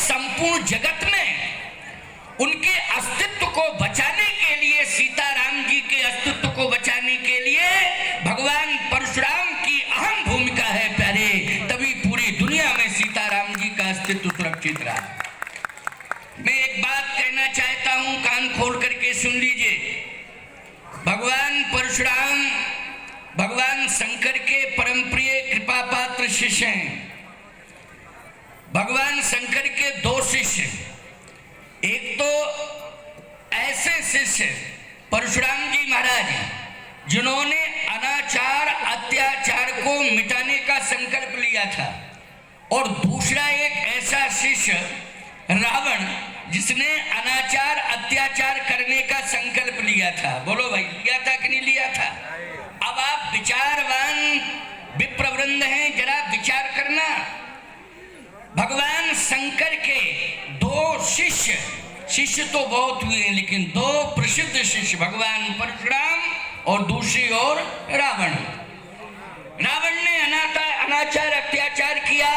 संपूर्ण जगत में उनके अस्तित्व को बचाने के लिए, सीताराम जी के अस्तित्व को बचाने के लिए भगवान परशुराम की अहम भूमिका है प्यारे, तभी पूरी दुनिया में सीताराम जी का अस्तित्व सुरक्षित रहा। मैं एक बात कहना चाहता हूं, कान खोल करके सुन लीजिए। भगवान परशुराम भगवान शंकर के परम प्रिय कृपा पात्र शिष्य हैं। भगवान शंकर के दो शिष्य, एक तो ऐसे शिष्य परशुराम जी महाराज जिन्होंने अनाचार अत्याचार को मिटाने का संकल्प लिया था, और दूसरा एक ऐसा शिष्य रावण जिसने अनाचार अत्याचार करने का संकल्प लिया था। बोलो भाई, लिया था कि नहीं लिया था? अब आप विचारवान विप्रवृंद हैं, जरा विचार करना। भगवान शंकर के दो शिष्य तो बहुत हुए, लेकिन दो प्रसिद्ध शिष्य भगवान परशुराम और दूसरी ओर रावण। रावण ने अनाचार अत्याचार किया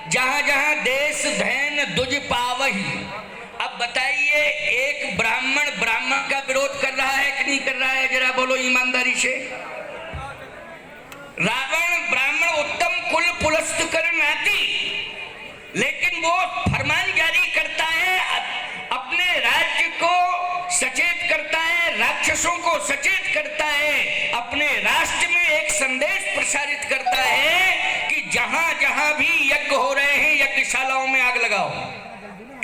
जहां जहां देश धैन दुज पावही। अब बताइए, एक ब्राह्मण का विरोध कर रहा है कि नहीं कर रहा है? जरा बोलो ईमानदारी से। रावण ब्राह्मण उत्तम कुल पुलस्त कर नाती, लेकिन वो फरमान जारी करता है, अपने राज्य को सचेत करता है, राक्षसों को सचेत करता है, अपने राष्ट्र में एक संदेश प्रसारित करता है कि जहां जहां भी यज्ञ हो रहे हैं यज्ञशालाओं में आग लगाओ।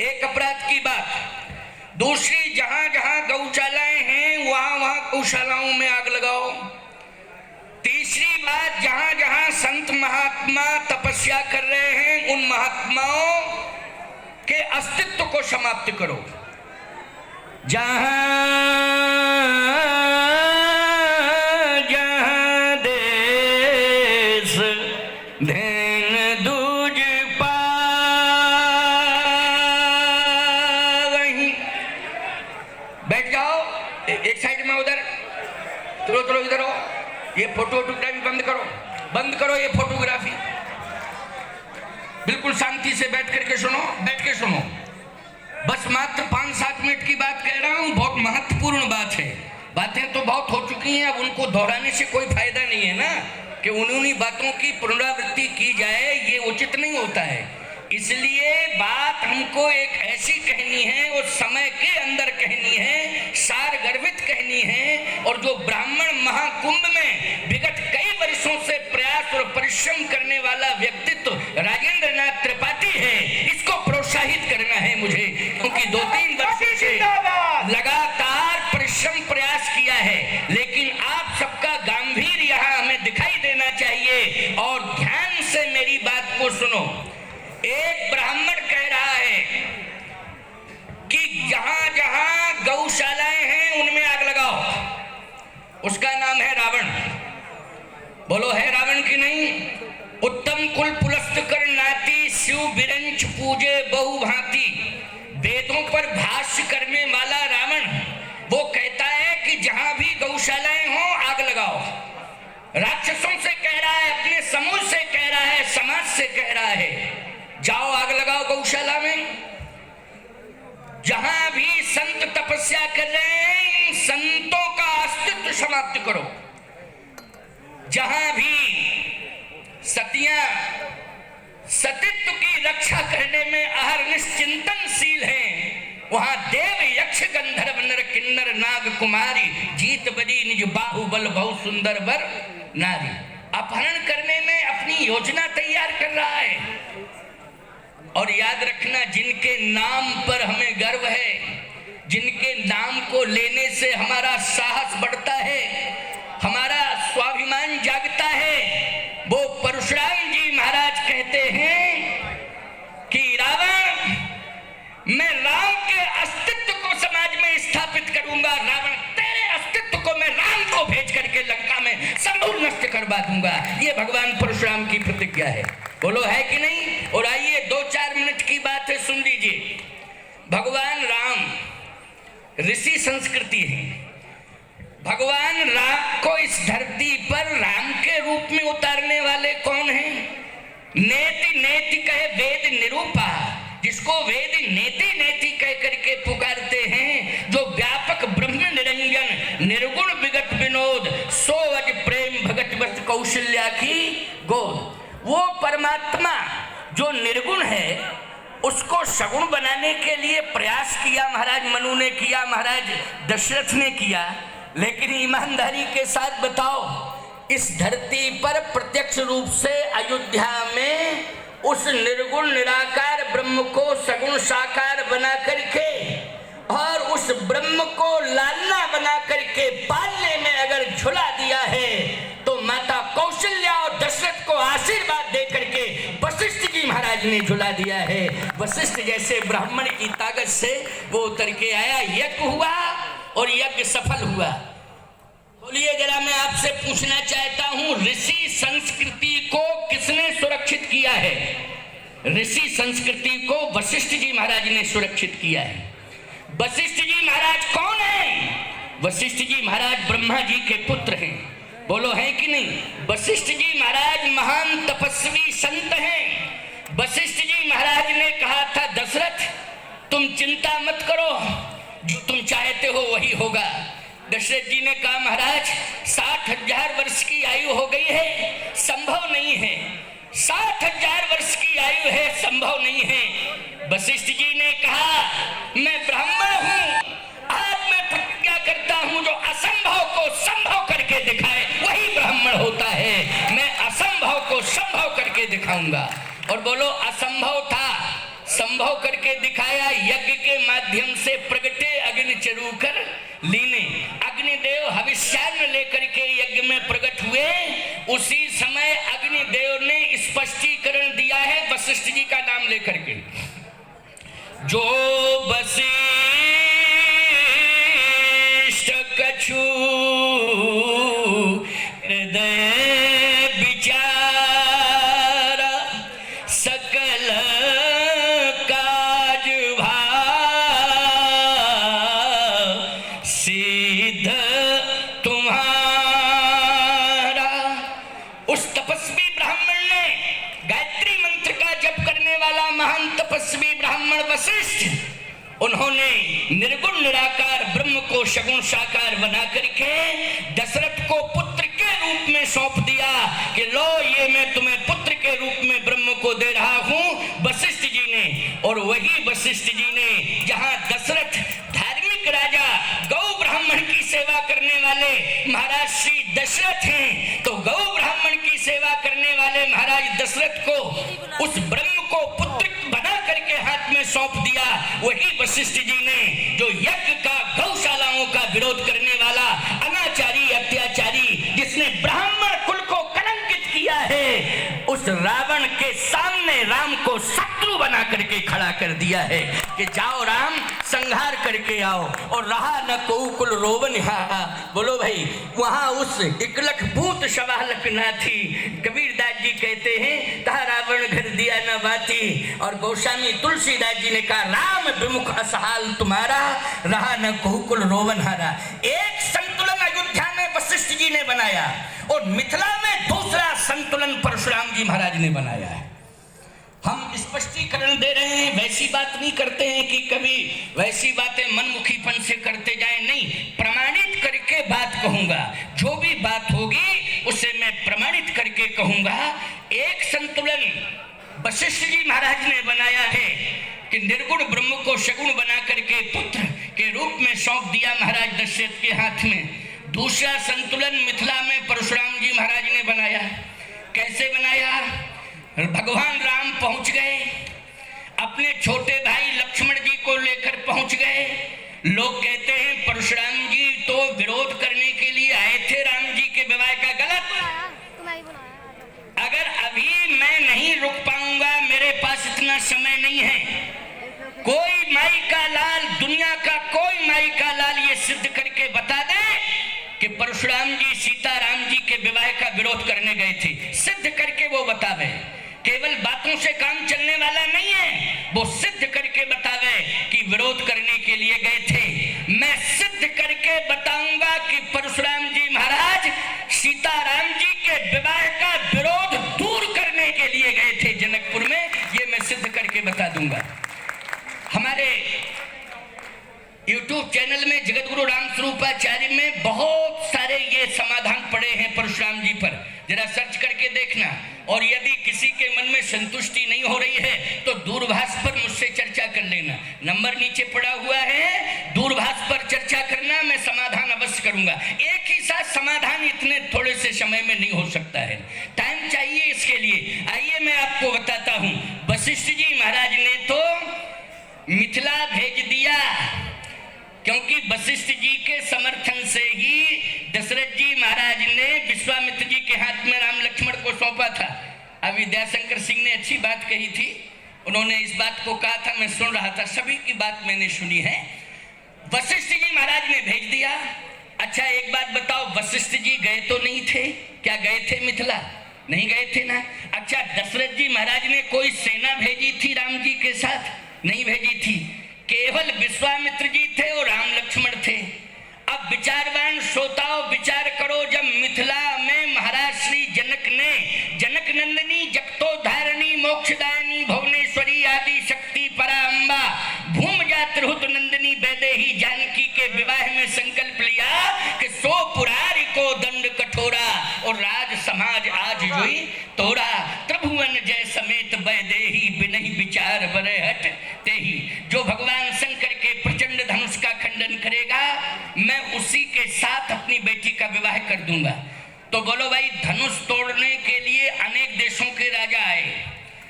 एक अपराध की बात। दूसरी, जहां जहां गौशालाएं हैं वहां वहां गौशालाओं में आग लगाओ। तीसरी बात, जहां जहां संत महात्मा तपस्या कर रहे हैं उन महात्माओं के अस्तित्व को समाप्त करो। जहां जहां देश धैन दूज पावहीं। बैठ जाओ एक साइड में, उधर चलो इधर हो। ये फोटोग्राफी बंद करो ये फोटोग्राफी। बिल्कुल शांति से बैठ के सुनो। बस मात्र 5-7 मिनट की बात कह रहा हूं, बहुत महत्वपूर्ण बात है। बातें तो बहुत हो चुकी हैं, अब उनको दोहराने से कोई फायदा नहीं है ना, कि उन्हीं बातों की पुनरावृत्ति की जाए, ये उचित नहीं होता है। इसलिए बात हमको एक ऐसी कहनी है, उस समय के अंदर कहनी है, सार गर्भित कहनी है, और जो ब्राह्मण महाकुंभ में विगत कई वर्षों से प्रयास और परिश्रम करने वाला व्यक्तित्व राजेंद्र नाथ त्रिपाठी है, इसको प्रोत्साहित करना है मुझे, क्योंकि 2-3 वर्षों से लगातार परिश्रम प्रयास किया है। लेकिन आप सबका गांभीर्य यहाँ हमें दिखाई देना चाहिए, और ध्यान से मेरी बात को सुनो। एक ब्राह्मण कह रहा है कि जहां जहां गौशालाएं हैं उनमें आग लगाओ। उसका नाम है रावण। बोलो, है रावण की नहीं? उत्तम कुल पुलस्त कर नाती, शिव बिरंच पूजे बहु भांति। वेदों पर भाष्य करने वाला रावण वो कहता है कि जहां भी गौशालाएं हो आग लगाओ। राक्षसों से कह रहा है, अपने समूह से कह रहा है, समाज से कह रहा है, जाओ आग लगाओ गौशाला में। जहां भी संत तपस्या कर रहे हैं संतों का अस्तित्व समाप्त करो। जहां भी सतियां सतित्व की रक्षा करने में अहर्निश चिंतनशील हैं, वहां देव यक्ष गंधर्व नर किन्नर नाग कुमारी जीत बदी निज बाहुबल बहु सुंदर वर नारी। अपहरण करने में अपनी योजना तैयार कर रहा है। और याद रखना, जिनके नाम पर हमें गर्व है, जिनके नाम को लेने से हमारा साहस बढ़ता है, हमारा स्वाभिमान जागता है, वो परशुराम जी महाराज कहते हैं कि रावण, मैं राम के अस्तित्व को समाज में स्थापित करूंगा। रावण, तेरे अस्तित्व को मैं राम को भेज करके लंका में समूल नष्ट करवा दूंगा। ये भगवान परशुराम की प्रतिज्ञा है। बोलो, है कि नहीं? और आइए 2-4 मिनट की बात है, सुन लीजिए। भगवान राम ऋषि संस्कृति है। भगवान राम को इस धरती पर राम के रूप में उतारने वाले कौन हैं? नेति नेति कहे वेद निरूपा, जिसको जिसको वेद नेति नेति कह करके पुकारते हैं, जो व्यापक ब्रह्म निरंजन निर्गुण विगत विनोद सो अज प्रेम भगत वस्त कौशल्या की गोद, वो परमात्मा जो निर्गुण है उसको सगुण बनाने के लिए प्रयास किया महाराज मनु ने किया, महाराज दशरथ ने किया। लेकिन ईमानदारी के साथ बताओ, इस धरती पर प्रत्यक्ष रूप से अयोध्या में उस निर्गुण निराकार ब्रह्म को सगुण साकार बना करके और उस ब्रह्म को लालना बना करके पालने में अगर झुला दिया है, तो माता कौशल्या और दशरथ को आशीर्वाद दे करके वशिष्ठ जी महाराज ने झुला दिया है। वशिष्ठ जैसे ब्राह्मण की ताकत से वो उतर के आया, यज्ञ हुआ और यज्ञ सफल हुआ। बोलिए जरा, मैं आपसे पूछना चाहता हूं, ऋषि संस्कृति को किसने सुरक्षित किया है? ऋषि संस्कृति को वशिष्ठ जी महाराज ने सुरक्षित किया है। वशिष्ठ जी महाराज कौन है? वशिष्ठ जी महाराज ब्रह्मा जी के पुत्र हैं। बोलो है कि नहीं? वशिष्ठ जी महाराज महान तपस्वी संत हैं। वशिष्ठ जी महाराज ने कहा था, दशरथ तुम चिंता मत करो, जो तुम चाहते हो वही होगा। दशरथ जी ने कहा, महाराज 60,000 वर्ष की आयु हो गई है, संभव नहीं है। 60,000 वर्ष की आयु है, संभव नहीं है। वशिष्ठ जी ने कहा, मैं ब्राह्मण हूं, आज मैं प्रतिज्ञा करता हूं, जो असंभव को संभव करके दिखाए वही ब्राह्मण होता है। मैं असंभव को संभव करके दिखाऊंगा। और बोलो, असंभव था, संभव करके दिखाया। यज्ञ के माध्यम से प्रगटे अग्नि चरू कर लीने, अग्निदेव हविष्यान्न लेकर के यज्ञ में प्रकट हुए। उसी समय अग्निदेव ने स्पष्टीकरण दिया है वशिष्ठ जी का नाम लेकर के, जो वशिष्ठ कछु हृदय विचार सकल काज सिद्ध तुम्हारा। उस तपस्वी ब्राह्मण ने, गायत्री मंत्र का जप करने वाला महान तपस्वी ब्राह्मण वशिष्ठ, उन्होंने निर्गुण निराकार ब्रह्म को सगुण साकार बना करके दशरथ को पुत्र के रूप में सौंप दिया कि लो, ये मैं तुम्हें पुत्र के रूप में ब्रह्म को दे रहा हूं, वशिष्ठ जी ने। और वही वशिष्ठ जी ने, जहां दशरथ धार्मिक राजा, गौ ब्राह्मण की सेवा करने वाले महाराज श्री दशरथ हैं, तो गौ ब्राह्मण की सेवा करने वाले महाराज दशरथ को उस ब्रह्म को पुत्र बना करके हाथ में सौंप दिया। वही वशिष्ठ जी ने, जो यज्ञ का, गौशालाओं का विरोध करने वाला अनाचारी, अत्याचारी, जिसने ब्राह्मण कुल को कलंकित किया है, उस रावण के सामने राम को शत्रु बना करके खड़ा कर दिया है कि जाओ राम, संहार करके आओ। और रहा न को कुल रोवन। बोलो भाई, वहां उस इकलख भूत सवालक ना थी। कबीरदास जी कहते हैं, कहा रावण घर दिया न बाती। और गोस्वामी तुलसीदास जी ने कहा, राम विमुख असहाल तुम्हारा, रहा न को कुल रोवन हारा। एक संतुलन अयोध्या में वशिष्ठ जी ने बनाया और मिथिला में दूसरा संतुलन परशुराम जी महाराज ने बनाया है। हम स्पष्टीकरण दे रहे हैं, वैसी बात नहीं करते हैं कि कभी वैसी बातें मनमुखीपन से करते जाएं, नहीं, प्रमाणित करके बात कहूंगा। जो भी बात होगी उसे मैं प्रमाणित करके कहूंगा। एक संतुलन वशिष्ठ जी महाराज ने बनाया है कि निर्गुण ब्रह्म को सगुण बना करके पुत्र के रूप में सौंप दिया महाराज दशरथ के हाथ में। दूसरा संतुलन मिथिला में परशुराम जी महाराज ने बनाया। कैसे बनाया? भगवान राम पहुंच गए, अपने छोटे भाई लक्ष्मण जी को लेकर पहुंच गए। लोग कहते हैं परशुराम जी तो विरोध करने के लिए आए थे राम जी के विवाह का। गलत। अगर अभी मैं नहीं रुक पाऊंगा, मेरे पास इतना समय नहीं है। कोई माई का लाल, दुनिया का कोई माई का लाल ये सिद्ध करके बता दे कि परशुराम जी सीताराम जी के विवाह का विरोध करने गए थे। सिद्ध करके वो बतावे। केवल बातों से काम चलने वाला नहीं है, वो सिद्ध करके बतावे कि विरोध करने के लिए गए थे। मैं सिद्ध करके बताऊंगा कि परशुराम जी महाराज सीताराम जी के विवाह का विरोध दूर करने के लिए गए थे जनकपुर में। ये मैं सिद्ध करके बता दूंगा। हमारे YouTube चैनल में जगत गुरु राम स्वरूपाचार्य में बहुत सारे ये समाधान पड़े हैं परशुराम जी पर, जरा सर्च करके देखना। और यदि किसी के मन में संतुष्टि नहीं हो रही है तो दूरभाष पर मुझसे चर्चा कर लेना, नंबर नीचे पड़ा हुआ है, दूरभाष पर चर्चा करना, मैं समाधान अवश्य करूंगा। एक ही साथ समाधान इतने थोड़े से समय में नहीं हो सकता है, टाइम चाहिए इसके लिए। आइए मैं आपको बताता हूं। वशिष्ठ जी महाराज ने तो मिथिला भेज दिया, क्योंकि वशिष्ठ जी के समर्थन से ही दशरथ जी महाराज ने विश्वामित्र जी के हाथ में राम लक्ष्मण को सौंपा था। अब विद्याशंकर सिंह ने अच्छी बात कही थी, उन्होंने इस बात को कहा था, मैं सुन रहा था, सभी की बात मैंने सुनी है। वशिष्ठ जी महाराज ने भेज दिया। अच्छा एक बात बताओ, वशिष्ठ जी गए तो नहीं थे? क्या गए थे मिथिला? नहीं गए थे ना। अच्छा दशरथ जी महाराज ने कोई सेना भेजी थी राम जी के साथ? नहीं भेजी थी, केवल विश्वामित्र जी थे और राम लक्ष्मण थे। अब विचारवान श्रोताओं विचार करो, जब मिथिला में महाराज श्री जनक ने जनक नंदिनी जगतोद्धारिणी मोक्षदायिनी भुवनेश्वरी आदि शक्ति पराम्बा भूम जातृहुत नंदिनी वैदेही जानकी के विवाह में संकल्प लिया कि सो पुरारी को दंड कठोरा और राज समाज आज जुई तोड़ा, त्रिभुवन जय समेत वैदेही बिनहि विचार बरे हट तेही। जो भगवान शंकर के प्रचंड धनुष का खंडन करेगा मैं उसी के साथ अपनी बेटी का विवाह कर दूंगा। तो बोलो भाई, धनुष तोड़ने के लिए अनेक देशों के राजा आए,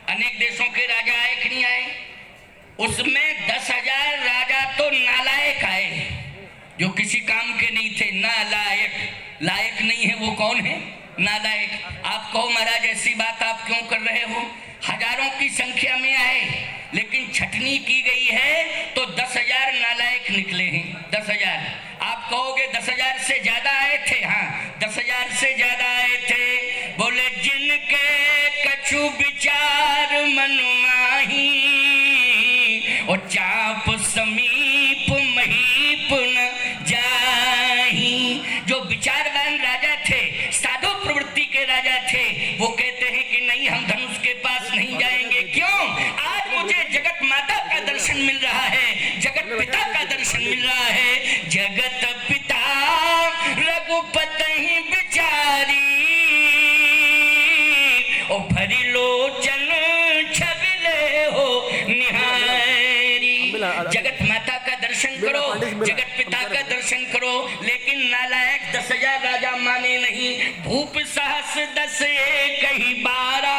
अनेक देशों के राजा आए कि नहीं आए? उसमें 10,000 राजा तो नालायक आए, जो किसी काम के नहीं थे, नालायक। लायक नहीं है वो कौन है? नालायक। आप कहो महाराज ऐसी बात आप क्यों कर रहे हो? हजारों की संख्या में आए, लेकिन छटनी की गई है तो 10,000 नालायक निकले हैं। 10,000। आप कहोगे 10,000 से ज्यादा आए थे? हाँ 10,000 से ज्यादा आए थे। बोले जिनके कछु विचार मन माही और चाप समीप महीप न जाही। जो विचारवान राजा थे, साधु प्रवृत्ति के राजा थे, वो कहते हैं कि नहीं हम धनुष के पास नहीं जाएंगे। क्यों? आज मुझे जगत माता का दर्शन मिल रहा है, जगत पिता का दर्शन मिल रहा है। जगत पिता रघुपति विचारी ओ भरी लोचन छबिले हो निहारी। जगत माता का दर्शन करो, जगत पिता का दर्शन करो, लेकिन नालायक 10,000 राजा माने नहीं। भूप सहस 10 कहीं 12।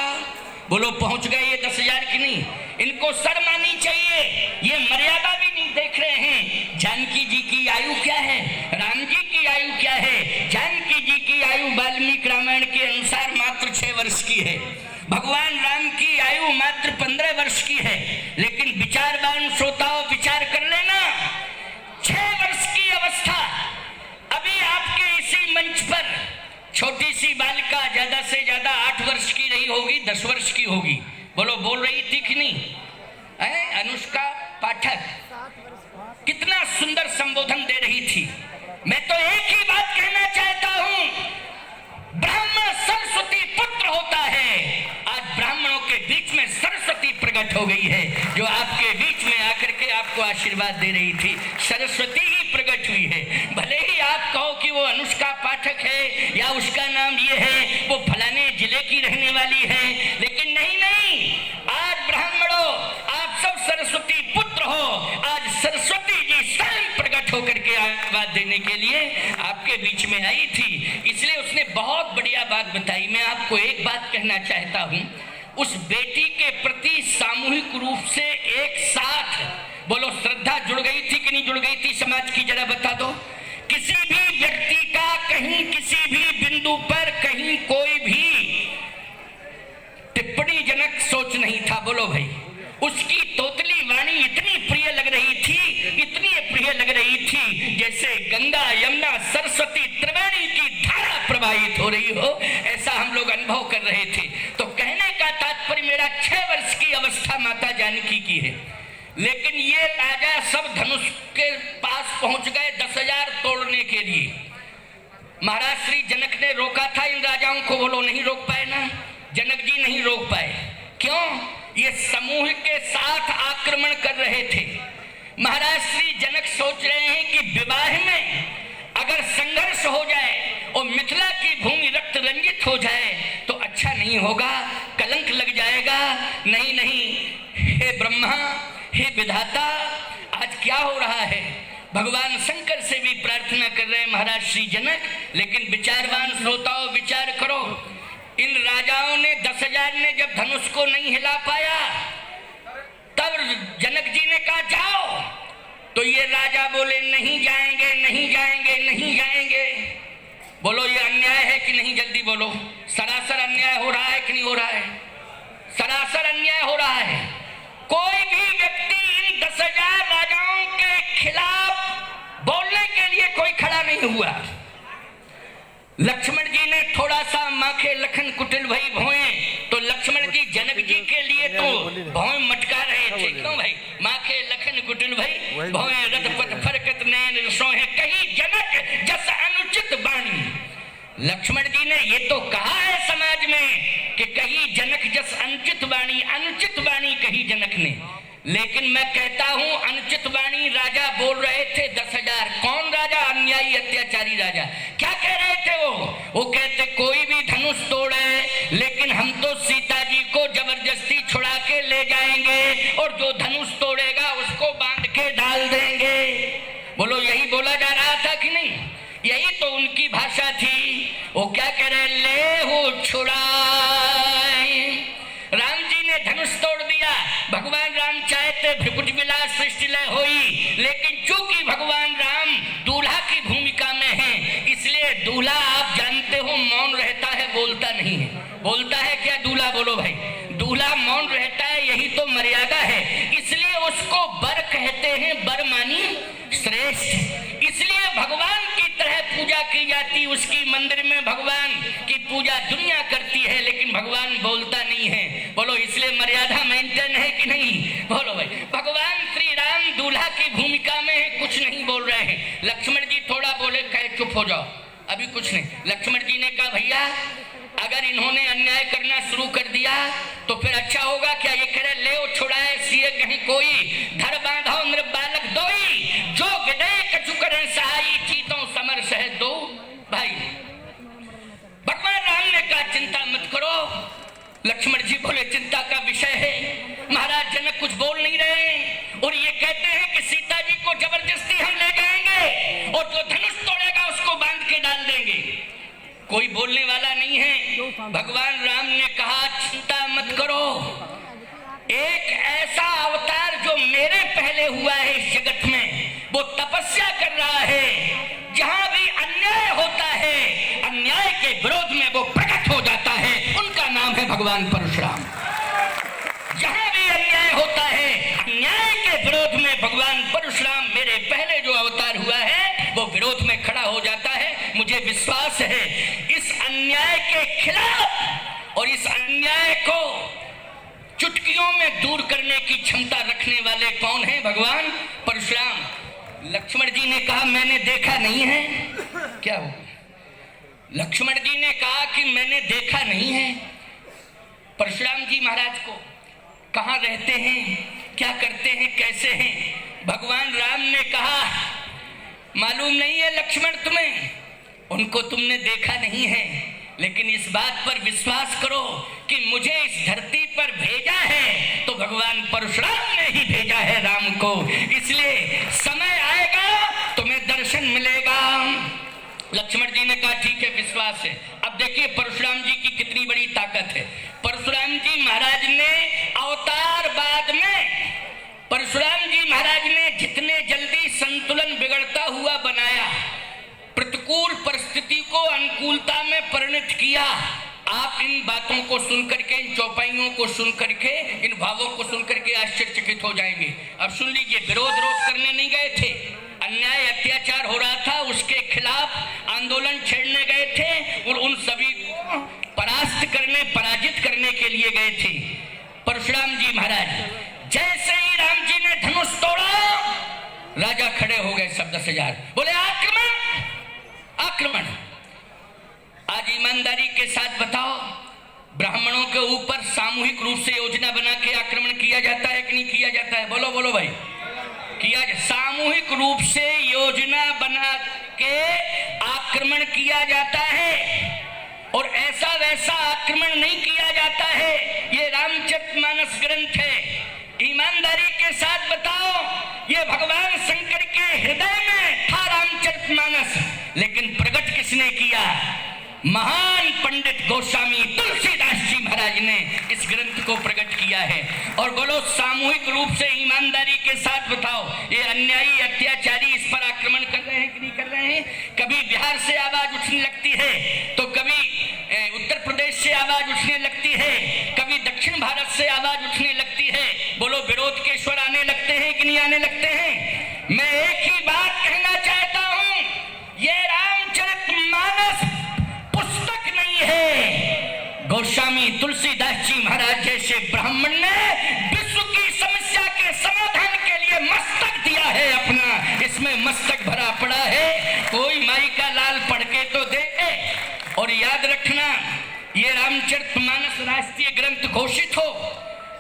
बोलो पहुंच गए ये 10,000 की नहीं? इनको शर्म आनी चाहिए, ये मर्यादा भी नहीं देख रहे हैं। जानकी जी की आयु क्या है? राम जी की आयु क्या है? जानकी जी की आयु वाल्मीकि रामायण के अनुसार मात्र 6 वर्ष की है, भगवान राम की आयु मात्र 15 वर्ष की है। लेकिन विचारवान श्रोताओं विचार कर लेना, 6 वर्ष की अवस्था। अभी आपके इसी मंच पर छोटी सी बालिका ज्यादा से ज्यादा 8 वर्ष की नहीं होगी, 10 वर्ष की होगी। बोलो बोल रही थी कि नहीं? अनुष्का पाठक कितना सुंदर संबोधन दे रही थी। मैं तो एक ही बात कहना चाहता हूं, ब्राह्मण सरस्वती पुत्र होता है। आज ब्राह्मणों के बीच में सरस्वती प्रकट हो गई है, जो आपके बीच में आकर के आपको आशीर्वाद दे रही थी। सरस्वती ही प्रकट हुई है। भले ही आप कहो कि वो अनुष्का पाठक है या उसका नाम ये है, वो फलाने जिले की रहने वाली है, लेकिन नहीं नहीं, आज ब्राह्मणों आप सब सरस्वती पुत्र हो। आज सरस्वती जी स्वयं प्रकट होकर के आशीर्वाद देने के लिए आपके बीच में आई थी, इसलिए उसने बहुत बढ़िया बात बताई। मैं आपको एक बात कहना चाहता हूं, उस बेटी के प्रति सामूहिक रूप से एक साथ बोलो श्रद्धा जुड़ गई थी कि नहीं जुड़ गई थी समाज की? जरा बता दो। किसी भी व्यक्ति का कहीं किसी भी बिंदु पर कहीं कोई भी टिप्पणी जनक सोच नहीं था। बोलो भाई, उसकी तोतली वाणी इतनी प्रिय लग रही थी, इतनी प्रिय लग रही थी, जैसे गंगा यमुना सरस्वती त्रिवेणी की धारा प्रवाहित हो रही हो, ऐसा हम लोग अनुभव कर रहे थे। तो कहने का तात्पर्य मेरा 6 वर्ष की अवस्था माता जानकी की है। लेकिन ये राजा सब धनुष के पास पहुंच गए 10,000 तोड़ने के लिए। महाराज श्री जनक ने रोका था इन राजाओं को, बोलो नहीं रोक पाए ना? जनक जी नहीं रोक पाए। क्यों? ये समूह के साथ आक्रमण कर रहे थे। महाराज श्री जनक सोच रहे हैं कि विवाह में अगर संघर्ष हो जाए और मिथिला की भूमि रक्त रंजित हो जाए तो अच्छा नहीं होगा, कलंक लग जाएगा। नहीं नहीं, हे ब्रह्मा, हे विधाता, आज क्या हो रहा है? भगवान शंकर से भी प्रार्थना कर रहे हैं महाराज श्री जनक। लेकिन विचारवान श्रोताओं, विचार करो, इन राजाओं ने 10,000 ने जब धनुष को नहीं हिला पाया तब जनक जी ने कहा जाओ, तो ये राजा बोले नहीं जाएंगे, नहीं जाएंगे, नहीं जाएंगे। बोलो ये अन्याय है कि नहीं? जल्दी बोलो, सरासर अन्याय हो रहा है कि नहीं हो रहा है? सरासर अन्याय हो रहा है। कोई भी व्यक्ति इन 10,000 राजाओं के खिलाफ बोलने के लिए कोई खड़ा नहीं हुआ। लक्ष्मण जी ने थोड़ा सा माखे लखन कुटिल भई भोए, तो लक्ष्मण जी जनक जी के लिए तो भौं मटका रहे थे। क्यों भाई? माखे लखन कुटिल भई भोए, रथ पथ फरकत नैन सोहे, कहीं जनक जस अनुचित बाणी। लक्ष्मण जी ने ये तो कहा है समाज में कि कहीं जनक जस अनुचित बाणी, अनुचित बाणी कही जनक ने। लेकिन मैं कहता हूं अनुचित वाणी राजा बोल रहे थे 10,000। कौन राजा? अन्यायी अत्याचारी राजा। क्या कह रहे थे वो कहते कोई भी धनुष तोड़े लेकिन हम तो सीता जी को जबरदस्ती छुड़ा के ले जाएंगे और जो धनुष तोड़ेगा उसको बांध के डाल देंगे। बोलो यही बोला जा रहा था कि नहीं? यही तो उनकी भाषा थी। वो क्या कह रहे? ले हो छुड़ाए। राम जी ने धनुष तोड़ दिया। भगवान राम चाहते भ्रिकुट विलास सृष्टि लय होई, लेकिन चूंकि भगवान राम दूल्हा की भूमिका में हैं, इसलिए दूल्हा आप जानते हो मौन रहता है, बोलता नहीं है। बोलता है क्या दूल्हा? बोलो भाई, दूल्हा मौन रहता है, यही तो मर्यादा है। इसलिए उसको बर कहते हैं, बर मानी श्रेष्ठ। इसलिए भगवान की तरह पूजा की जाती, उसकी मंदिर में भगवान की पूजा दुनिया करती है, लेकिन भगवान बोलता नहीं है। बोलो इसलिए मर्यादा मेंटेन है कि नहीं? बोलो भाई, भगवान श्री राम दूल्हा की भूमिका में है, कुछ नहीं बोल रहे हैं। लक्ष्मण जी थोड़ा बोले, कहे चुप हो जाओ, अभी कुछ नहीं। लक्ष्मण जी ने कहा भैया अगर इन्होंने अन्याय करना शुरू कर दिया तो फिर अच्छा होगा क्या? ये कह रहे ले छुड़ाए सिए कहीं कोई, धर बांधो नृप बालक दोई, जो विदय कछु करे सहाई, चीतों समर सह दो। भाई भगवान राम ने कहा चिंता मत करो। लक्ष्मण जी बोले चिंता का विषय है। महाराज जनक कुछ बोल नहीं रहे और ये कहते हैं कि सीता जी को जबरदस्ती हम ले जाएंगे और जो धनुष तोड़ेगा उसको बांध के डाल देंगे। कोई बोलने वाला नहीं है। भगवान राम ने कहा चिंता मत करो, एक ऐसा अवतार जो मेरे पहले हुआ है इस जगत में, वो तपस्या कर रहा है। जहां भी अन्याय होता है, अन्याय के विरोध में वो प्रकट हो जाता है, उनका नाम है भगवान परशुराम। जहां भी अन्याय होता है, अन्याय के विरोध में भगवान परशुराम मेरे पहले जो अवतार हुआ है वो विरोध में खड़ा हो जाता है। मुझे विश्वास है इस अन्याय के खिलाफ और इस अन्याय को चुटकियों में दूर करने की क्षमता रखने वाले कौन है? भगवान परशुराम। लक्ष्मण जी ने कहा मैंने देखा नहीं है। क्या हो? लक्ष्मण जी ने कहा कि मैंने देखा नहीं है परशुराम जी महाराज को, कहाँ रहते हैं, क्या करते हैं, कैसे हैं? भगवान राम ने कहा मालूम नहीं है लक्ष्मण तुम्हें, उनको तुमने देखा नहीं है, लेकिन इस बात पर विश्वास करो कि मुझे इस धरती पर भेजा है तो भगवान परशुराम ने ही भेजा है राम को। इसलिए समय आएगा तुम्हें दर्शन मिलेगा। लक्ष्मण जी ने कहा ठीक है, विश्वास है। अब देखिए परशुराम जी की कितनी बड़ी ताकत है। परशुराम जी महाराज ने अवतार बाद में परशुराम जी महाराज ने जितने जल्दी संतुलन बिगड़ता हुआ बनाया, प्रतिकूल परिस्थिति को अनुकूलता में परिणत किया। आप इन बातों को सुन करके, इन चौपाइयों को सुन करके, इन भावों को सुन करके आश्चर्यचकित हो जाएंगे। अब सुन लीजिए, विरोध करने नहीं गए थे, अन्याय अत्याचार हो रहा था उसके खिलाफ आंदोलन छेड़ने गए थे और उन सभी को परास्त करने, पराजित करने के लिए गए थे परशुराम जी महाराज। जैसे ही राम जी ने धनुष तोड़ा, राजा खड़े हो गए सब 10,000, बोले आक्रमण, आक्रमण। आज ईमानदारी के साथ बताओ, ब्राह्मणों के ऊपर सामूहिक रूप से योजना बना के आक्रमण किया जाता है कि नहीं किया जाता है? बोलो बोलो भाई, किया सामूहिक रूप से योजना बना के आक्रमण किया जाता है और ऐसा वैसा आक्रमण नहीं किया जाता है। ये रामचरितमानस ग्रंथ है। ईमानदारी के साथ बताओ, ये भगवान शंकर के हृदय में था रामचरितमानस, लेकिन प्रकट किसने किया? महान पंडित गोस्वामी तुलसीदास जी महाराज ने इस ग्रंथ को प्रकट किया है। और बोलो, सामूहिक रूप से ईमानदारी के साथ बताओ, ये अन्यायी अत्याचारी इस पर आक्रमण कर रहे हैं कि नहीं कर रहे हैं? कभी बिहार से आवाज उठने लगती है, तो कभी उत्तर प्रदेश से आवाज उठने लगती है, कभी दक्षिण भारत से आवाज उठने लगती है। बोलो, विरोध के स्वर आने लगते हैं कि नहीं आने लगते हैं? मैं एक ही बात कहना चाहता हूं, ये रामचरितमानस पुस्तक नहीं है। गोस्वामी तुलसीदास जी महाराज जैसे ब्राह्मण ने विश्व की समस्या के समाधान के लिए मस्तक दिया है अपना, इसमें मस्तक भरा पड़ा है। कोई माई का लाल पढ़ के तो देखे। और याद रखना, ये रामचरितमानस राष्ट्रीय ग्रंथ घोषित हो,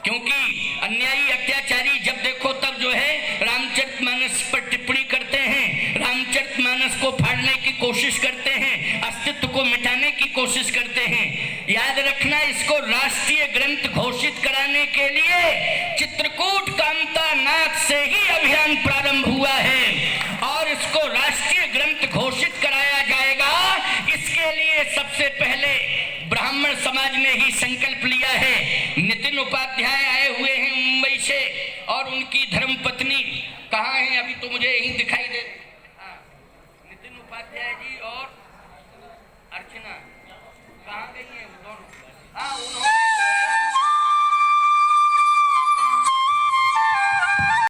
क्योंकि अन्यायी अत्याचारी जब देखो तब जो है रामचरितमानस पर टिप्पणी करते हैं, रामचरितमानस को फाड़ने की कोशिश करते हैं, अस्तित्व को मिटाने की कोशिश करते हैं। याद रखना, इसको राष्ट्रीय ग्रंथ घोषित कराने के लिए चित्रकूट कामता नाथ से ही अभियान प्रारंभ हुआ है और इसको राष्ट्रीय ग्रंथ घोषित कराया जाएगा। इसके लिए सबसे पहले ब्राह्मण समाज ने ही संकल्प लिया है। नितिन उपाध्याय आए हुए हैं मुंबई से और उनकी धर्मपत्नी कहाँ हैं? अभी तो मुझे यहीं दिखाई दे। नितिन उपाध्याय जी और अर्चना कहाँ गई हैं? दोनों। हाँ, उन्होंने